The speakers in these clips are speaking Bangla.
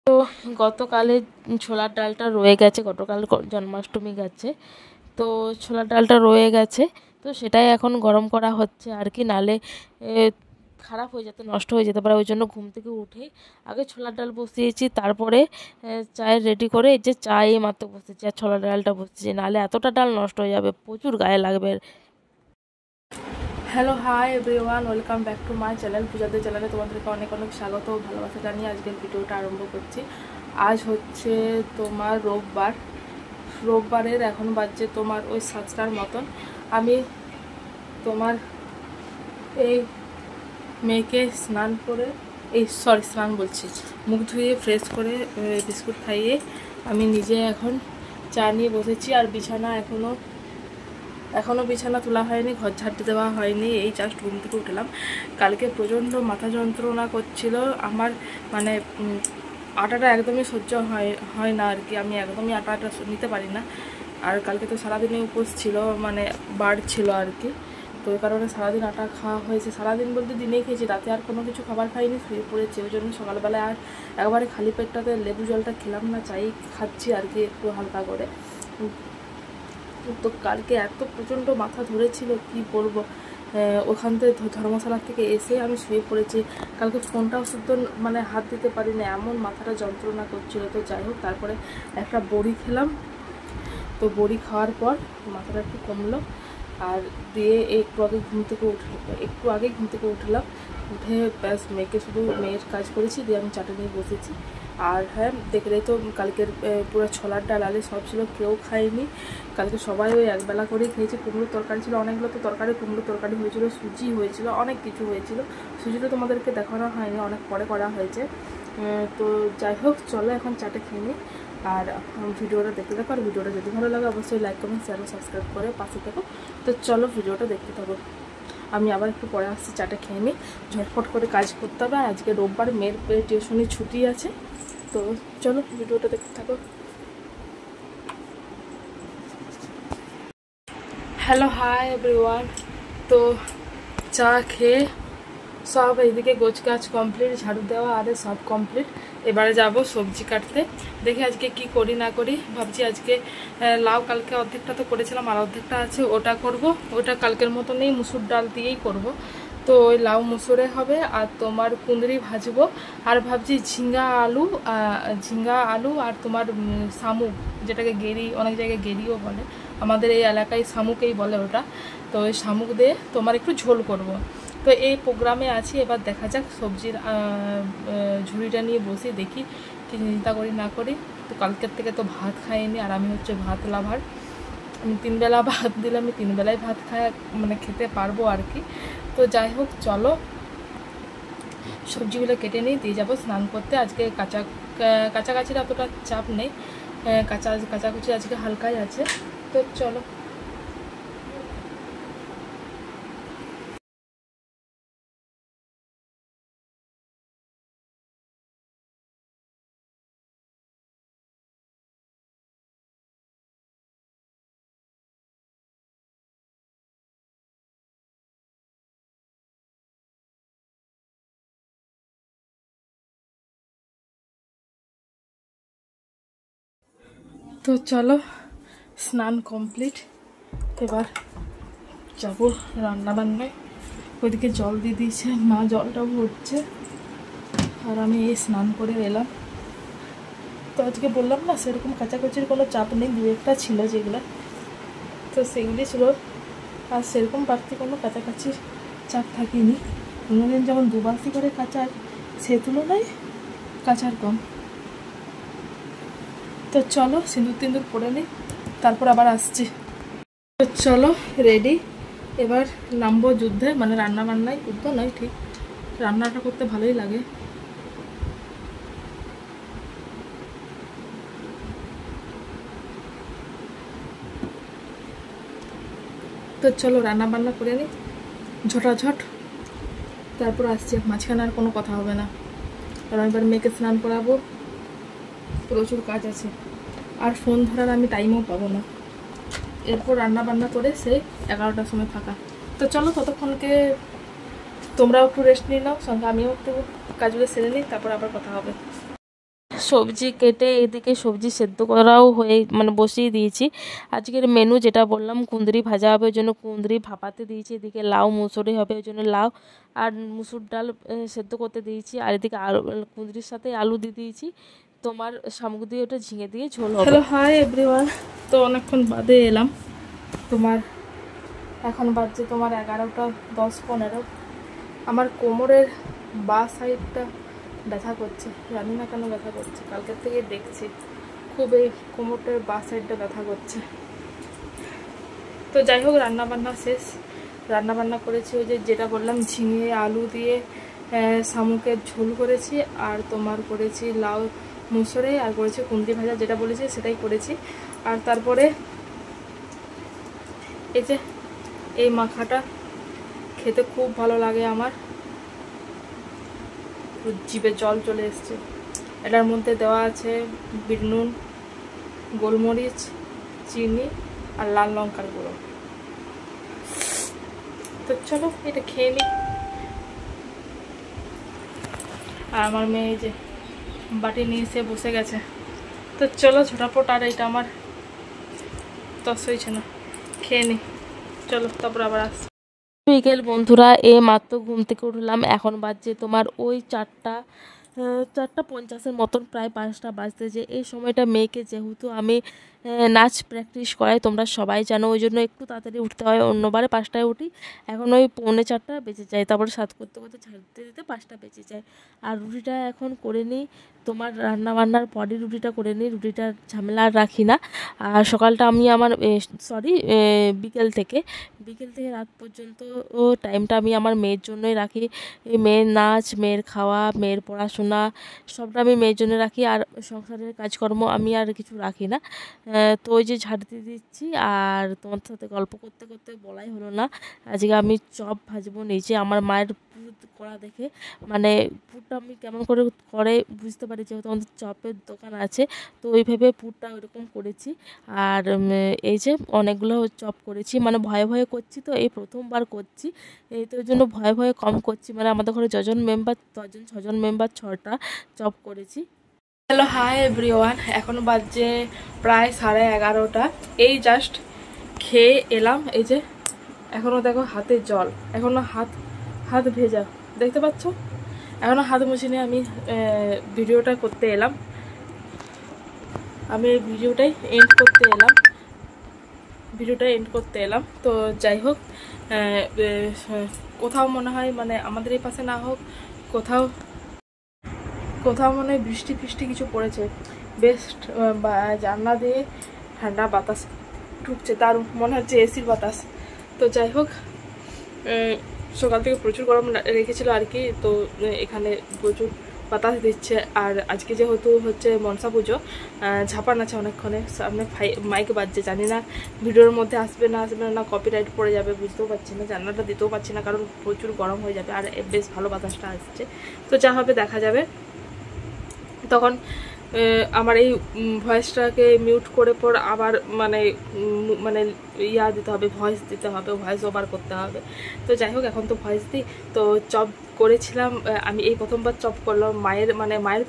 তো গতকালে ছোলার ডালটা রয়ে গেছে, গতকাল জন্মাষ্টমী গেছে, তো ছোলার ডালটা রয়ে গেছে, তো সেটাই এখন গরম করা হচ্ছে আর কি, নালে খারাপ হয়ে যেতে, নষ্ট হয়ে যেতে পারে। ওই জন্য ঘুম থেকে উঠেই আগে ছোলার ডাল বসিয়েছি, তারপরে চায়ের রেডি করে এই যে চা এই মাত্র বসেছি আর ছোলার ডালটা বসেছি, নালে এতটা ডাল নষ্ট হয়ে যাবে, প্রচুর গায়ে লাগবে। Hello, hi everyone, welcome back to my channel. পূজাদের চ্যানেলে তোমাদেরকে অনেক অনেক স্বাগত ও ভালোবাসা জানিয়ে আজকের ভিডিওটা আরম্ভ করছি। আজ হচ্ছে তোমার রোববারের এখন বাজছে তোমার ওই 7টার মতন। আমি তোমার এই মেয়েকে মুখ ধুয়ে ফ্রেশ করে বিস্কুট খাইয়ে আমি নিজে এখন চা নিয়ে বসেছি। আর এখনও বিছানা তোলা হয়নি, ঘর ঝাড়তে দেওয়া হয়নি, এই জাস্ট ঘুম থেকে উঠলাম। কালকে প্রচণ্ড মাথা যন্ত্রণা করছিল আমার, মানে আটাটা একদমই সহ্য হয় না আর কি, আমি একদমই আটাটা নিতে পারি না। আর কালকে তো সারাদিনে উপোস ছিল, মানে বাড়ছিল আর কি, তো ওই কারণে সারাদিন আটা খাওয়া হয়েছে। সারাদিন বলতে দিনেই খেয়েছি, রাতে আর কোনো কিছু খাবার খাইনি, শুয়ে পড়েছি। ওই জন্য সকালবেলায় আর একবারে খালি পেটটাতে লেবু জলটা খেলাম না, চাই খাচ্ছি আর কি একটু হালকা করে। তো কালকে এত প্রচণ্ড মাথা ধরেছিল কি বলবো, ওখান থেকে ধর্মশালা থেকে এসে আমি শুয়ে পড়েছি। কালকে ফোনটাও শুদ্ধ মানে হাত দিতে পারি না, এমন মাথাটা যন্ত্রণা করছিল। তো যাই হোক, তারপরে একটা বড়ি খেলাম, তো বড়ি খাওয়ার পর মাথাটা একটু কমলো। আর দিয়ে একটু আগে ঘুম থেকে উঠলাম, উঠে ব্যাস মেয়ের কাজ করেছি, দিয়ে আমি চাটা নিয়ে বসেছি। আর হ্যাঁ, দেখলেই তো কালকের পুরো ছোলার ডাল আলে সব ছিল, কেউ খায়নি কালকে, সবাই ওই একবেলা করেই খেয়েছি। কুমড়োর তরকারি ছিল অনেকগুলো, তো কুমড়োর তরকারি হয়েছিল, সুজি হয়েছিল, অনেক কিছু হয়েছিল। সুজিটা তোমাদেরকে দেখানো হয়নি, অনেক পরে করা হয়েছে। তো যাই হোক, চলো এখন চাটা খেয়ে নিই। আর ভিডিওটা দেখতে থাকো, আর ভিডিওটা যদি ভালো লাগে অবশ্যই লাইক কমেন্ট শেয়ার ও সাবস্ক্রাইব করে পাশে থাকো। তো চলো ভিডিওটা দেখতে থাকো। আমি আবার একটু পরে আসছি, চাটা খেয়ে নিই, ঝটফট করে কাজ করতে হবে। আজকে রোববার, মেয়ের টিউশনি ছুটি আছে, তো চলো ভিডিওটা দেখতে থাকো। Hello, hi everyone. তো চা খেয়ে সব এইদিকে গোছ গাছ কমপ্লিট, ঝাড়ু দেওয়া আরে সব কমপ্লিট। এবারে যাব সবজি কাটতে, দেখি আজকে কি করি না করি। ভাবছি আজকে লাউ, কালকে অর্ধেকটা তো করেছিলাম আর অর্ধেকটা আছে, ওটা করব। ওটা কালকের মতনই মুসুর ডাল দিয়েই করব। তো ওই লাউ মুসুরে হবে, আর তোমার কুঁদরি ভাজবো। আর ভাবছি ঝিঙ্গা আলু আর তোমার শামুক, যেটাকে গেরি, অনেক জায়গায় গেরিও বলে, আমাদের এই এলাকায় শামুকেই বলে ওটা। তো ওই শামুক দিয়ে তোমার একটু ঝোল করব। তো এই প্রোগ্রামে আছি, এবার দেখা যাক সবজির ঝুড়িটা নিয়ে বসে দেখি কি চিন্তা করি না করি। তো কালকের থেকে তো ভাত খাইনি, আর আমি হচ্ছে ভাত লাভার, আমি 3 বেলা ভাত দিলে আমি 3 বেলায় ভাত মানে খেতে পারবো আর কি। তো যাই হোক, চলো সবজিগুলো কেটে নিই, দিয়ে যাবো স্নান করতে। আজকে কাছাকাছির অতটা চাপ নেই, কাচাকুচি আজকে হালকাই আছে। তো চলো। তো চলো, স্নান কমপ্লিট, এবার যাব রান্নাবান্নায়। ওইদিকে জল দিয়ে দিয়েছে মা, জলটা ভরছে, আর আমি এই স্নান করে এলাম। তো আজকে বললাম না, সেরকম কাচাকুচির কোনো চাপ নেই, 2-1টা ছিল যেগুলো, তো সেগুলি ছিল, আর সেরকম বাড়তি কোনো কাছাকাছির চাপ থাকেনি। অন্যদিন যেমন 2 বালতি করে কাচার, সে তুলনায় কাচার কম। তো চলো সিঁদুর পরে নিই, তারপর আবার আসছি। তো চলো রেডি, এবার নামবো যুদ্ধে, মানে রান্নাবান্নায়। যুদ্ধ নয় ঠিক, রান্নাটা করতে ভালোই লাগে। তো চলো রান্না বান্না করে নিই ঝটাঝট, তারপর আসছি। মাঝখানে আর কোনো কথা হবে না, কারণ এবার মেয়েকে স্নান করাবো, প্রচুর কাজ আছে, আর ফোন ধরার আমি টাইমও পাবো না। এরপর রান্না বান্না করে সেই 11টার সময় ফাঁকা। তো চলো ততক্ষণকে তোমরাও একটু রেস্ট নিয়ে নাও, সঙ্গে আমিও একটু কাজগুলো সেরে নিই, তারপর আবার কথা হবে। সবজি কেটে এদিকে সবজি সেদ্ধ করাও হয়ে মানে বসিয়ে দিয়েছি। আজকের মেনু যেটা বললাম কুঁদরি ভাজা হবে, ওই জন্য কুঁদরি ভাপাতে দিয়েছি। এদিকে লাউ মুসুরি হবে, ওই জন্য লাউ আর মুসুর ডাল সেদ্ধ করতে দিয়েছি। আর এদিকে আলু, কুঁদরির সাথে আলু দিয়ে দিয়েছি। তোমার শামুক দিয়ে ওটা ঝিঙে দিয়ে ঝোল হবে। Hello, hi everyone. তো অনেকক্ষণ বাদে এলাম। তোমার এখন বাজছে তোমার 11টা 10-15। আমার কোমরের বাঁ সাইডটা ব্যথা করছে, জানি না কেন ব্যথা করছে, কালকের থেকে দেখছি খুব এই কোমরটার বাঁ সাইডটা ব্যথা করছে। তো যাই হোক, রান্নাবান্না শেষ। রান্নাবান্না করেছি ওই যেটা বললাম, ঝিঙে আলু দিয়ে শামুকের ঝোল করেছি, আর তোমার করেছি লাউ মুসুরে, আর করেছি কুঁদরি ভাজা, যেটা বলেছি সেটাই করেছি। আর তারপরে এই যে এই মাখাটা খেতে খুব ভালো লাগে আমার, জিভে জল চলে এসছে। এটার মধ্যে দেওয়া আছে বিট নুন, গোলমরিচ, চিনি আর লাল লঙ্কার গুঁড়ো। তো চলো এটা খেয়ে নিই। আর আমার মেয়ে এই যে বাটি নিয়ে এসে বসে গেছে। তো চলো ঝটাপট, আর এটা আমার তস হয়েছে না, খেয়ে নিই। চলো তারপর আবার আসছি। বিকেল বন্ধুরা, মাত্র ঘুম থেকে উঠলাম। এখন বাজছে তোমার ওই 4:50 মতন, প্রায় 5টা বাজতে। যে এই সময়টা মেয়েকে যেহেতু আমি নাচ প্র্যাকটিস করাই, তোমরা সবাই জানো, ওই জন্য একটু তাড়াতাড়ি উঠতে হয়। অন্যবারে 5টায় উঠি, এখন ওই 3:45 বেজে যায়। তারপরে সাত করতে করতে ছাড়তে দিতে 5টা বেজে যায়। আর রুটিটা এখন করে নিই, তোমার রান্নাবান্নার পরই রুটিটা করে নিই, রুটিটার ঝামেলা আর রাখি না। আর সকালটা আমি আমার বিকেল থেকে রাত পর্যন্ত টাইমটা আমি আমার মেয়ের জন্যই রাখি। মেয়ের নাচ, মেয়ের খাওয়া, মেয়ের পড়াশোনা সবটা আমি মেয়ের জন্য রাখি। আর সংসারের কাজকর্ম আমি আর কিছু রাখি না। তো ওই যে ঝাড় দিয়ে দিচ্ছি, আর তোমার সাথে গল্প করতে করতে বলাই হলো না, আজকে আমি চপ ভাজবো নিচে। আমার মায়ের পুর করা দেখে, মানে পুরটা আমি কেমন করে বুঝতে পারি, যেহেতু আমাদের চপের দোকান আছে, তো ওইভাবে পুরটা ওইরকম করেছি। আর এই যে অনেকগুলো চপ করেছি, মানে ভয়ে ভয়ে করছি, তো এই প্রথমবার করছি, এই তো ওই জন্য ভয়ে ভয়ে কম করছি। মানে আমাদের ঘরে 6জন মেম্বার 6টা চপ করেছি। Hello, hi everyone. এখন বাজছে প্রায় 11:30। এই জাস্ট খেয়ে এলাম। এই যে এখনও দেখো হাতে জল, এখনও হাত ভেজা, দেখতে পাচ্ছ? এখনও হাত মুছিনি। আমি ভিডিওটা করতে এলাম, আমি এই ভিডিওটা এন্ড করতে এলাম। তো যাই হোক, কোথাও মনে হয়, মানে আমাদের এই পাশে না হোক, কোথাও মনে হয় বৃষ্টি কিছু পড়েছে। বেশ জানলা দিয়ে ঠান্ডা বাতাস ঢুকছে, দারুণ মনে হচ্ছে এসির বাতাস। তো যাই হোক, সকাল থেকে প্রচুর গরম রেখেছিল আর কি, তো এখানে প্রচুর বাতাস দিচ্ছে। আর আজকে যেহেতু হচ্ছে মনসা পুজো, ঝাপান আছে অনেকক্ষণে, সামনে মাইক বাজছে। জানি না ভিডিওর মধ্যে আসবে না কপিরাইট পড়ে যাবে, বুঝতেও পারছি না, জানলাটা দিতেও পারছি না, কারণ প্রচুর গরম হয়ে যাবে। আর বেশ ভালো বাতাসটা আসছে, তো যা হবে দেখা যাবে। তখন আমার এই ভয়েসটাকে মিউট করে পর আবার মানে দিতে হবে, ভয়েস দিতে হবে, ভয়েস ওভার করতে হবে। তো যাই হোক, এখন তো ভয়েস দিই। তো চপ করেছিলাম আমি, এই প্রথমবার চপ করলাম। মায়ের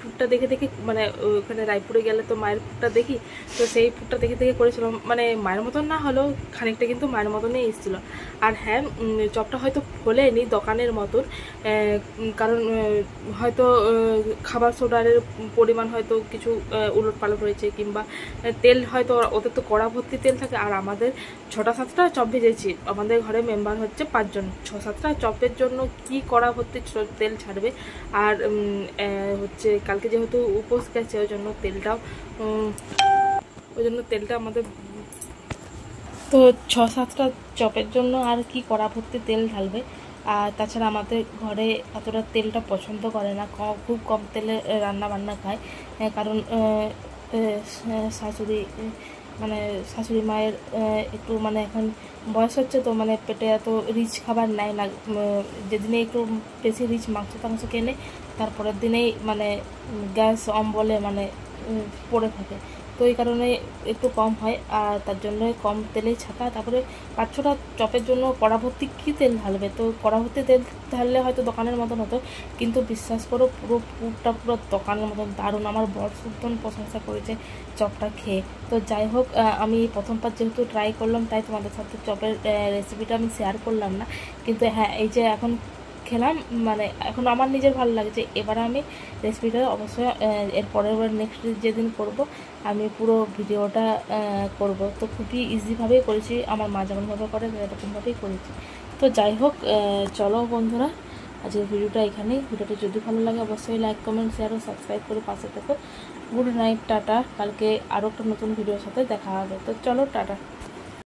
ফুডটা দেখে মানে ওখানে রায়পুরে গেলে তো মায়ের ফুডটা দেখি, তো সেই ফুডটা দেখে করেছিলাম। মানে মায়ের মতন না হলেও খানিকটা কিন্তু মায়ের মতনই এসেছিলো। আর হ্যাঁ, চপটা হয়তো ফোলেনি দোকানের মতন, কারণ হয়তো খাবার সোডারের পরিমাণ হয়তো কিছু উলটপালট হয়েছে, কিংবা তেল হয়তো, ওদের তো কড়া ভর্তি তেল থাকে। আর আমাদের 6টা-7টা চপ ভেজেছি, আমাদের ঘরে মেম্বার হচ্ছে 5জন, 6-7টা চপের জন্য কি কড়া ভর্তি তেল ছাড়বে। আর হচ্ছে কালকে যেহেতু উপোস গেছে, ওই জন্য তেলটা আমাদের, তো 6-7টা চপের জন্য আর কি কড়া ভর্তি তেল ঢালবে। আর তাছাড়া আমাদের ঘরে এতটা তেলটা পছন্দ করে না, খুব কম তেলে রান্না খায়। কারণ শাশুড়ি মায়ের একটু মানে এখন বয়স হচ্ছে, তো মানে পেটে এত রিচ খাবার নেয় না। যেদিনে একটু বেশি রিচ মাংস কেনে, তারপরের দিনেই মানে গ্যাস অম্বলে মানে পড়ে থাকে। তো এই কারণে একটু কম হয়, আর তার জন্য কম তেলেই ছাকা। তারপরে 5-6টা চপের জন্য কড়া ভর্তি কী তেল ঢালবে, তো কড়া ভর্তি তেল ঢাললে হয়তো দোকানের মতন হতো, কিন্তু বিশ্বাস করো পুরো দোকানের মতন দারুণ। আমার বর সুতন প্রশংসা করেছে চপটা খেয়ে। তো যাই হোক, আমি প্রথমবার যেহেতু ট্রাই করলাম তাই তোমাদের সাথে চপের রেসিপিটা আমি শেয়ার করলাম না, কিন্তু হ্যাঁ এই যে এখন খেলাম, মানে এখন আমার নিজের ভালো লাগছে। এবারে আমি রেসিপিটা অবশ্যই এর পরের বার নেক্সট যেদিন করব আমি পুরো ভিডিওটা করব। তো খুবই ইজিভাবেই করেছি, আমার মা যেমনভাবে করে এরকমভাবেই করেছি। তো যাই হোক, চলো বন্ধুরা, আজকের ভিডিওটা এখানেই। ভিডিওটা যদি ভালো লাগে অবশ্যই লাইক, কমেন্ট, শেয়ার ও সাবস্ক্রাইব করে পাশে থেকো। Good night, tata. কালকে আরও একটা নতুন ভিডিওর সাথে দেখা হবে। তো চলো, টাটা।